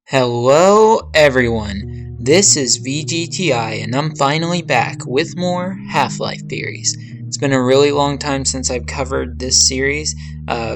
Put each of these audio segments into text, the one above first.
Hello everyone, this is VGTI and I'm finally back with more Half-Life theories. It's been a really long time since I've covered this series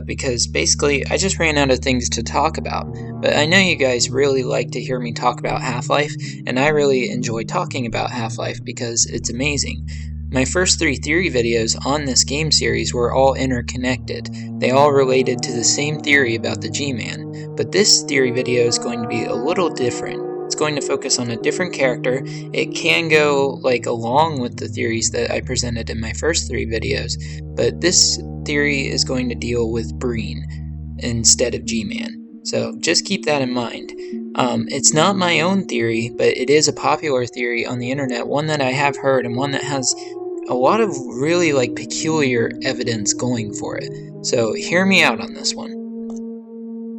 because basically I just ran out of things to talk about. But I know you guys really like to hear me talk about Half-Life, and I really enjoy talking about Half-Life because it's amazing. My first 3 theory videos on this game series were all interconnected. They all related to the same theory about the G-Man, but this theory video is going to be a little different. It's going to focus on a different character. It can go along with the theories that I presented in my first 3 videos, but this theory is going to deal with Breen instead of G-Man. So just keep that in mind. It's not my own theory, but it is a popular theory on the internet, one that I have heard and one that has a lot of really peculiar evidence going for it. So hear me out on this one.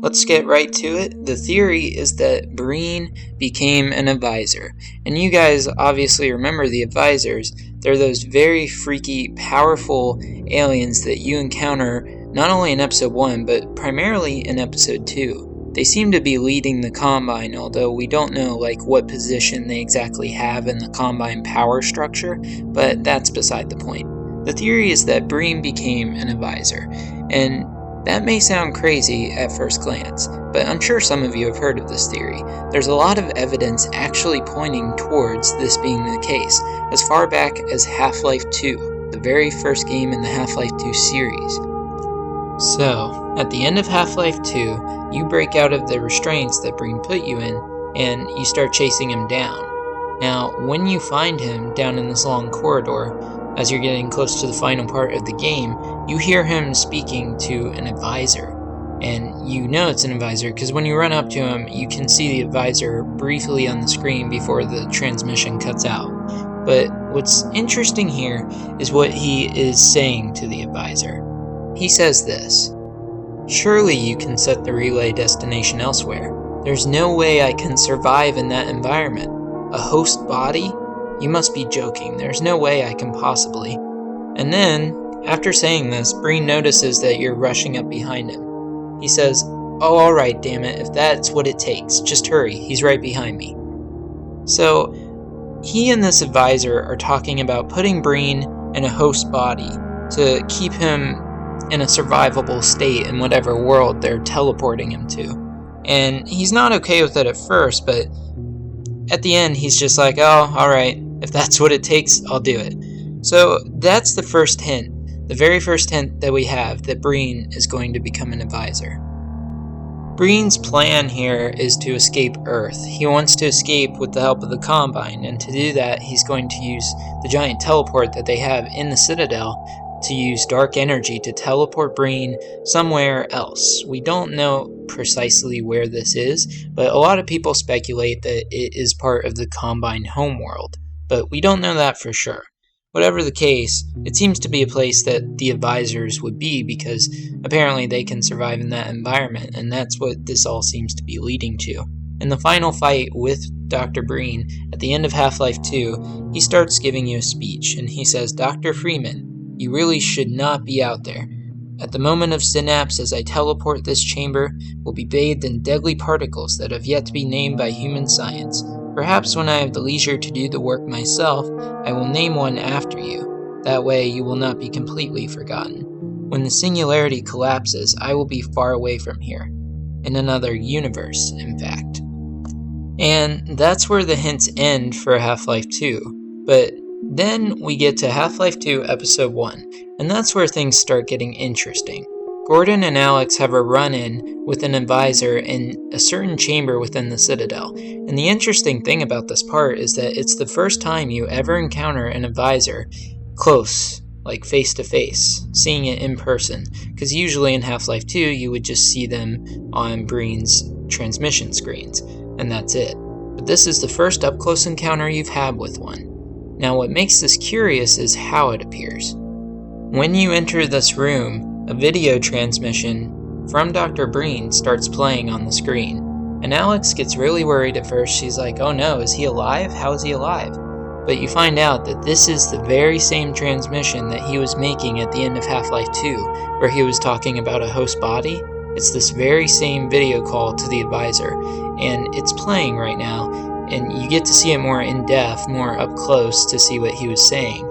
Let's get right to it. The theory is that Breen became an advisor. And you guys obviously remember the advisors. They're those very freaky, powerful aliens that you encounter not only in episode 1, but primarily in episode 2. They seem to be leading the Combine, although we don't know what position they exactly have in the Combine power structure, but that's beside the point. The theory is that Breen became an advisor, and that may sound crazy at first glance, but I'm sure some of you have heard of this theory. There's a lot of evidence actually pointing towards this being the case, as far back as Half-Life 2, the very first game in the Half-Life 2 series. So, at the end of Half-Life 2, you break out of the restraints that Breen put you in, and you start chasing him down. Now, when you find him down in this long corridor, as you're getting close to the final part of the game, you hear him speaking to an advisor. And you know it's an advisor because when you run up to him, you can see the advisor briefly on the screen before the transmission cuts out. But what's interesting here is what he is saying to the advisor. He says this: "Surely you can set the relay destination elsewhere. There's no way I can survive in that environment. A host body? You must be joking. There's no way I can possibly." And then, after saying this, Breen notices that you're rushing up behind him. He says, "Oh, alright, damn it, if that's what it takes. Just hurry, he's right behind me." So, he and this advisor are talking about putting Breen in a host body to keep him in a survivable state in whatever world they're teleporting him to. And he's not okay with it at first, but at the end he's just like, "Oh, alright, if that's what it takes, I'll do it." So that's the first hint, the very first hint that we have that Breen is going to become an advisor. Breen's plan here is to escape Earth. He wants to escape with the help of the Combine, and to do that he's going to use the giant teleport that they have in the Citadel to use dark energy to teleport Breen somewhere else. We don't know precisely where this is, but a lot of people speculate that it is part of the Combine homeworld, but we don't know that for sure. Whatever the case, it seems to be a place that the advisors would be because apparently they can survive in that environment, and that's what this all seems to be leading to. In the final fight with Dr. Breen, at the end of Half-Life 2, he starts giving you a speech, and he says, "Dr. Freeman, you really should not be out there. At the moment of synapse, as I teleport, this chamber will be bathed in deadly particles that have yet to be named by human science. Perhaps when I have the leisure to do the work myself, I will name one after you. That way you will not be completely forgotten. When the singularity collapses, I will be far away from here. In another universe, in fact." And that's where the hints end for Half-Life 2. But then we get to Half-Life 2 Episode 1, and that's where things start getting interesting. Gordon and Alex have a run-in with an advisor in a certain chamber within the Citadel. And the interesting thing about this part is that it's the first time you ever encounter an advisor close, face to face, seeing it in person. Because usually in Half-Life 2 you would just see them on Breen's transmission screens, and that's it. But this is the first up-close encounter you've had with one. Now what makes this curious is how it appears. When you enter this room, a video transmission from Dr. Breen starts playing on the screen, and Alex gets really worried at first. She's like, "Oh no, is he alive? How is he alive?" But you find out that this is the very same transmission that he was making at the end of Half-Life 2, where he was talking about a host body. It's this very same video call to the advisor, and it's playing right now, and you get to see it more in depth, more up close to see what he was saying.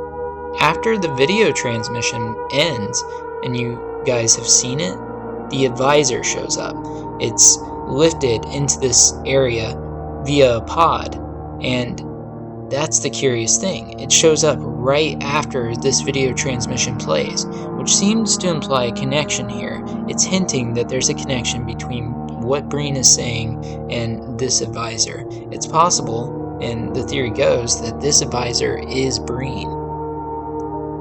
After the video transmission ends, and you guys have seen it, the advisor shows up. It's lifted into this area via a pod, and that's the curious thing. It shows up right after this video transmission plays, which seems to imply a connection here. It's hinting that there's a connection between what Breen is saying and this advisor. It's possible, and the theory goes, that this advisor is Breen.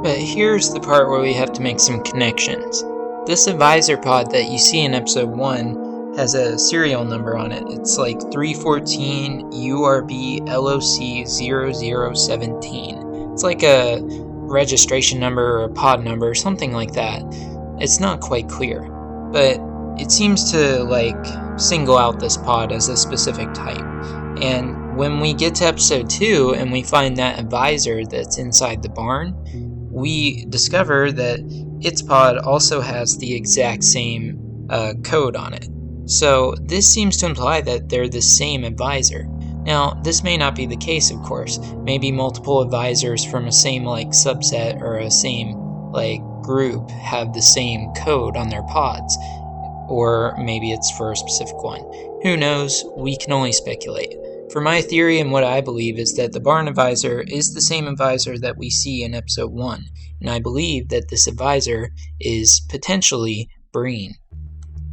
But here's the part where we have to make some connections. This advisor pod that you see in episode 1 has a serial number on it. It's like 314 URB LOC 0017. It's like a registration number or a pod number, something like that. It's not quite clear, but it seems to like single out this pod as a specific type. And when we get to episode 2 and we find that advisor that's inside the barn, we discover that its pod also has the exact same code on it. So this seems to imply that they're the same advisor. Now, this may not be the case, of course. Maybe multiple advisors from a same like subset or a same like group have the same code on their pods. Or maybe it's for a specific one. Who knows? We can only speculate. For my theory and what I believe is that the barn advisor is the same advisor that we see in episode 1. And I believe that this advisor is potentially Breen.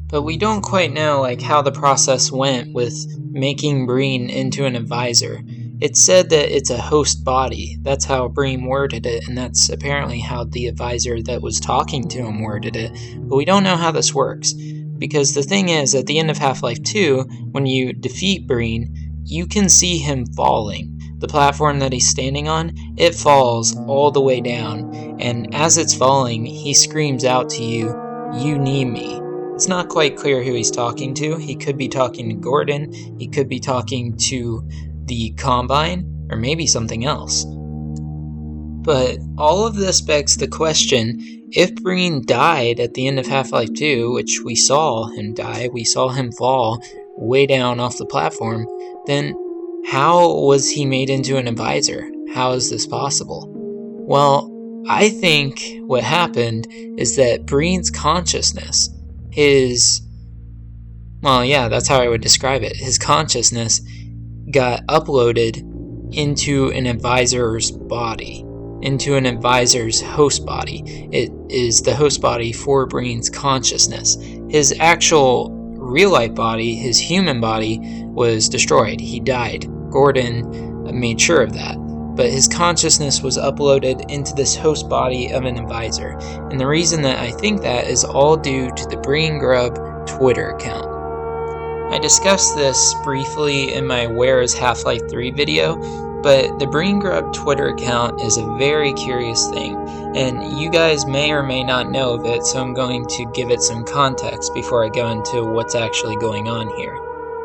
But we don't quite know like how the process went with making Breen into an advisor. It's said that it's a host body. That's how Breen worded it, and that's apparently how the advisor that was talking to him worded it. But we don't know how this works, because the thing is, at the end of Half-Life 2, when you defeat Breen, you can see him falling. The platform that he's standing on, it falls all the way down, and as it's falling, he screams out to you, "You need me." It's not quite clear who he's talking to. He could be talking to Gordon, he could be talking to the Combine, or maybe something else. But all of this begs the question, if Breen died at the end of Half-Life 2, which we saw him die, we saw him fall way down off the platform, then how was he made into an advisor? How is this possible? Well, I think what happened is that Breen's consciousness, that's how I would describe it. His consciousness got uploaded into an advisor's body, into an advisor's host body. It is the host body for Breen's consciousness. His actual real-life body, his human body, was destroyed. He died. Gordon made sure of that. But his consciousness was uploaded into this host body of an advisor. And the reason that I think that is all due to the Breen Grub Twitter account. I discussed this briefly in my Where is Half-Life 3 video, but the Breen Grub Twitter account is a very curious thing, and you guys may or may not know of it, so I'm going to give it some context before I go into what's actually going on here.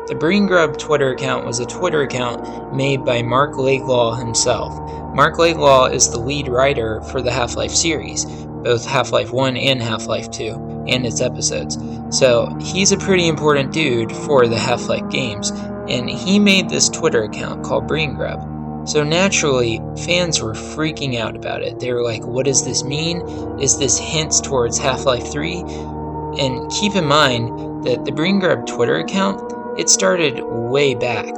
The Breen Grub Twitter account was a Twitter account made by Mark Laidlaw himself. Mark Laidlaw is the lead writer for the Half-Life series, both Half-Life 1 and Half-Life 2, and its episodes. So he's a pretty important dude for the Half-Life games, and he made this Twitter account called Breen Grub. So naturally, fans were freaking out about it. They were like, what does this mean? Is this hints towards Half-Life 3? And keep in mind that the Breen Grub Twitter account, it started way back.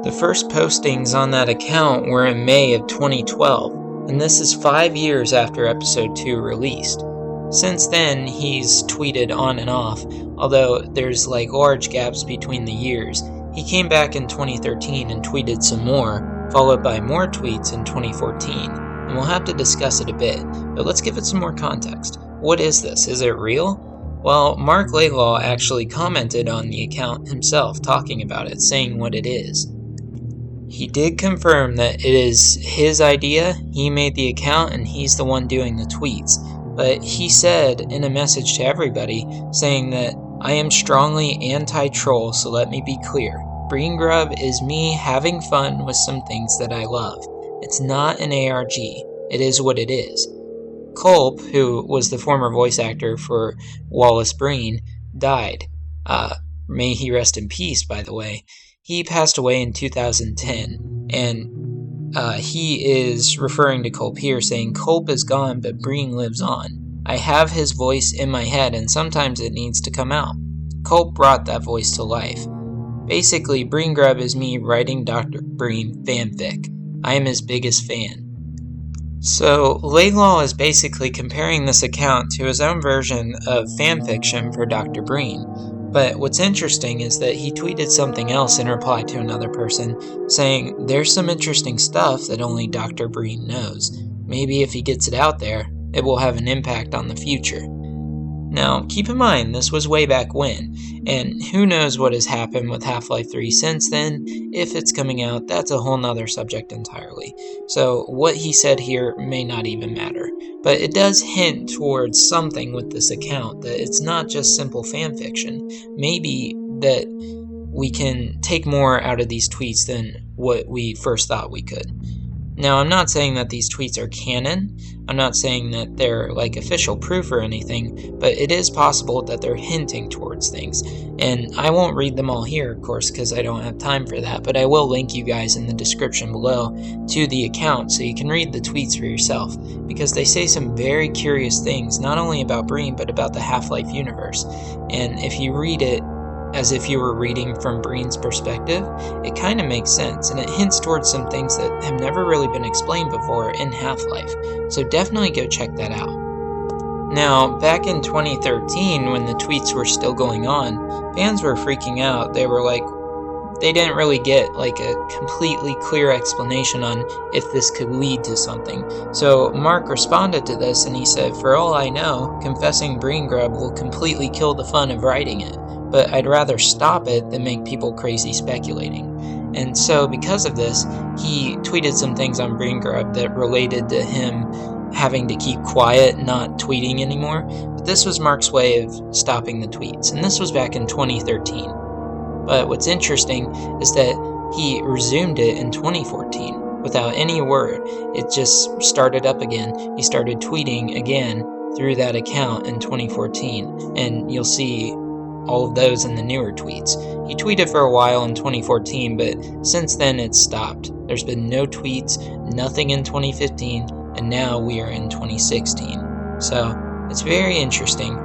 The first postings on that account were in May of 2012, and this is 5 years after episode 2 released. Since then, he's tweeted on and off, although there's like large gaps between the years. He came back in 2013 and tweeted some more, followed by more tweets in 2014, and we'll have to discuss it a bit, but let's give it some more context. What is this? Is it real? Well, Mark Laidlaw actually commented on the account himself, talking about it, saying what it is. He did confirm that it is his idea, he made the account, and he's the one doing the tweets. But he said in a message to everybody, saying that, "I am strongly anti-troll, so let me be clear. Breen Grub is me having fun with some things that I love. It's not an ARG. It is what it is." Culp, who was the former voice actor for Wallace Breen, died. May he rest in peace, by the way. He passed away in 2010, and he is referring to Culp here, saying, "Culp is gone, but Breen lives on. I have his voice in my head, and sometimes it needs to come out." Culp brought that voice to life. Basically, Breen Grub is me writing Dr. Breen fanfic. I am his biggest fan. So, Laidlaw is basically comparing this account to his own version of fanfiction for Dr. Breen. But what's interesting is that he tweeted something else in reply to another person, saying, "There's some interesting stuff that only Dr. Breen knows. Maybe if he gets it out there, it will have an impact on the future." Now, keep in mind, this was way back when, and who knows what has happened with Half-Life 3 since then. If it's coming out, that's a whole nother subject entirely. So what he said here may not even matter. But it does hint towards something with this account, that it's not just simple fanfiction. Maybe that we can take more out of these tweets than what we first thought we could. Now, I'm not saying that these tweets are canon. I'm not saying that they're like official proof or anything, but it is possible that they're hinting towards things. And I won't read them all here, of course, because I don't have time for that, but I will link you guys in the description below to the account so you can read the tweets for yourself, because they say some very curious things, not only about Breen, but about the Half-Life universe. And if you read it as if you were reading from Breen's perspective, it kind of makes sense, and it hints towards some things that have never really been explained before in Half-Life, so definitely go check that out. Now, back in 2013, when the tweets were still going on, fans were freaking out. They were like, they didn't really get like a completely clear explanation on if this could lead to something. So Mark responded to this and he said, "For all I know, confessing Breen Grub will completely kill the fun of writing it, but I'd rather stop it than make people crazy speculating." And so because of this, he tweeted some things on Breen Grub that related to him having to keep quiet, not tweeting anymore. But this was Mark's way of stopping the tweets, and this was back in 2013. But what's interesting is that he resumed it in 2014 without any word. It just started up again. He started tweeting again through that account in 2014, and you'll see all of those in the newer tweets. He tweeted for a while in 2014, but since then it's stopped. There's been no tweets, nothing in 2015, and now we are in 2016. So it's very interesting.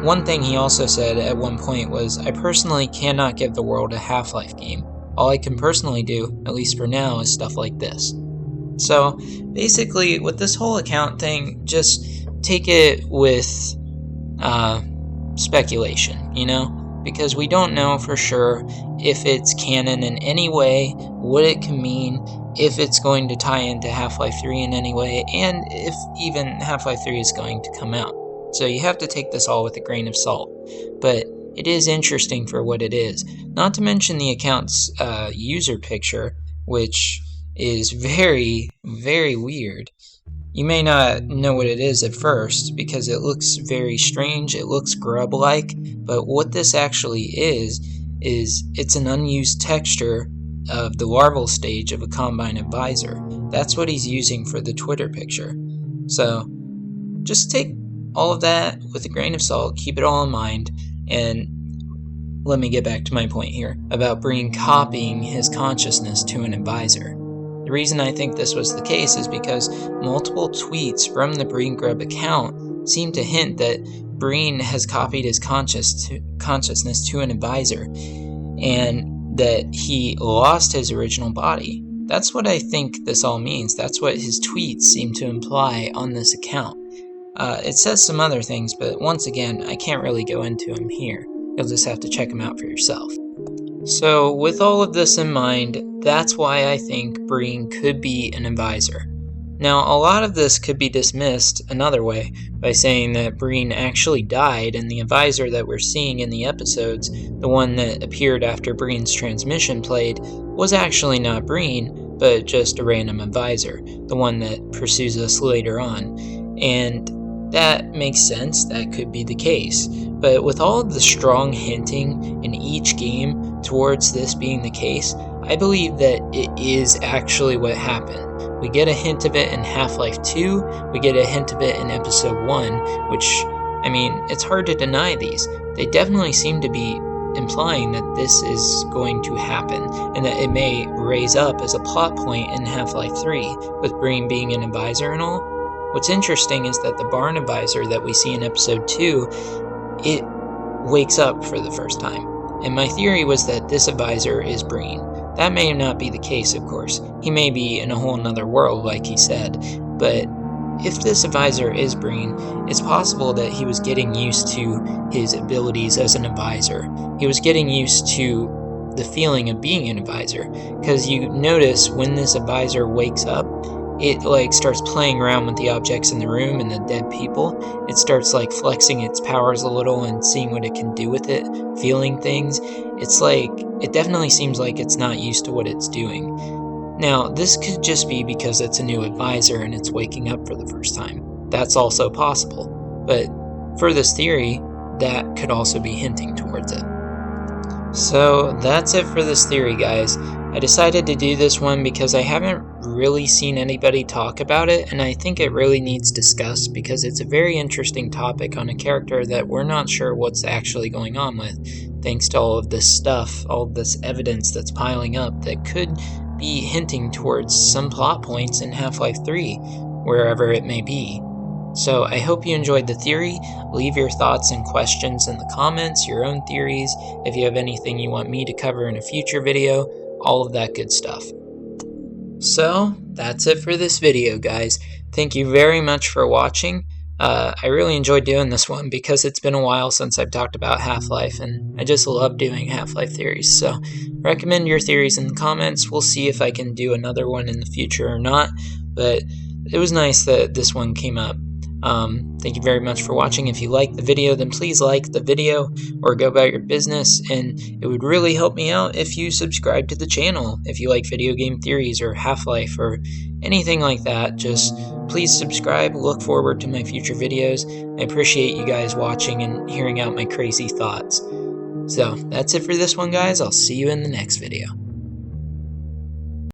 One thing he also said at one point was, "I personally cannot give the world a Half-Life game. All I can personally do, at least for now, is stuff like this." So basically, with this whole account thing, just take it with speculation, because we don't know for sure if it's canon in any way, what it can mean, if it's going to tie into Half-Life 3 in any way, and if even Half-Life 3 is going to come out. So you have to take this all with a grain of salt. But it is interesting for what it is. Not to mention the account's user picture, which is very, very weird. You may not know what it is at first, because it looks very strange, it looks grub-like, but what this actually is it's an unused texture of the larval stage of a Combine advisor. That's what he's using for the Twitter picture. So, just take all of that with a grain of salt, keep it all in mind, and let me get back to my point here about Breen copying his consciousness to an advisor. The reason I think this was the case is because multiple tweets from the Breen Grub account seem to hint that Breen has copied his consciousness to an advisor, and that he lost his original body. That's what I think this all means. That's what his tweets seem to imply on this account. It says some other things, but once again, I can't really go into them here. You'll just have to check them out for yourself. So, with all of this in mind, that's why I think Breen could be an advisor. Now, a lot of this could be dismissed another way by saying that Breen actually died, and the advisor that we're seeing in the episodes, the one that appeared after Breen's transmission played, was actually not Breen, but just a random advisor, the one that pursues us later on. And that makes sense, that could be the case. But with all of the strong hinting in each game towards this being the case, I believe that it is actually what happened. We get a hint of it in Half-Life 2, we get a hint of it in Episode 1, which, it's hard to deny these. they definitely seem to be implying that this is going to happen, and that it may raise up as a plot point in Half-Life 3, with Breen being an advisor and all. What's interesting is that the barn advisor that we see in episode 2, it wakes up for the first time. And my theory was that this advisor is Breen. That may not be the case, of course. He may be in a whole nother world, like he said, but if this advisor is Breen, it's possible that he was getting used to his abilities as an advisor. He was getting used to the feeling of being an advisor, because you notice when this advisor wakes up, it starts playing around with the objects in the room and the dead people. It starts flexing its powers a little and seeing what it can do with it, feeling things. It definitely seems like it's not used to what it's doing. Now, this could just be because it's a new advisor and it's waking up for the first time. That's also possible. But for this theory, that could also be hinting towards it. So that's it for this theory, guys. I decided to do this one because I haven't really seen anybody talk about it, and I think it really needs discussed because it's a very interesting topic on a character that we're not sure what's actually going on with, thanks to all of this stuff, all of this evidence that's piling up that could be hinting towards some plot points in Half-Life 3, wherever it may be. So I hope you enjoyed the theory. Leave your thoughts and questions in the comments, your own theories, if you have anything you want me to cover in a future video, all of that good stuff. So that's it for this video, guys. Thank you very much for watching. I really enjoyed doing this one because it's been a while since I've talked about Half-Life, and I just love doing Half-Life theories. So recommend your theories in the comments. We'll see if I can do another one in the future or not, but it was nice that this one came up. Thank you very much for watching. If you liked the video, then please like the video or go about your business, and it would really help me out if you subscribe to the channel. If you like video game theories or Half-Life or anything like that, just please subscribe. Look forward to my future videos. I appreciate you guys watching and hearing out my crazy thoughts. So that's it for this one, guys. I'll see you in the next video.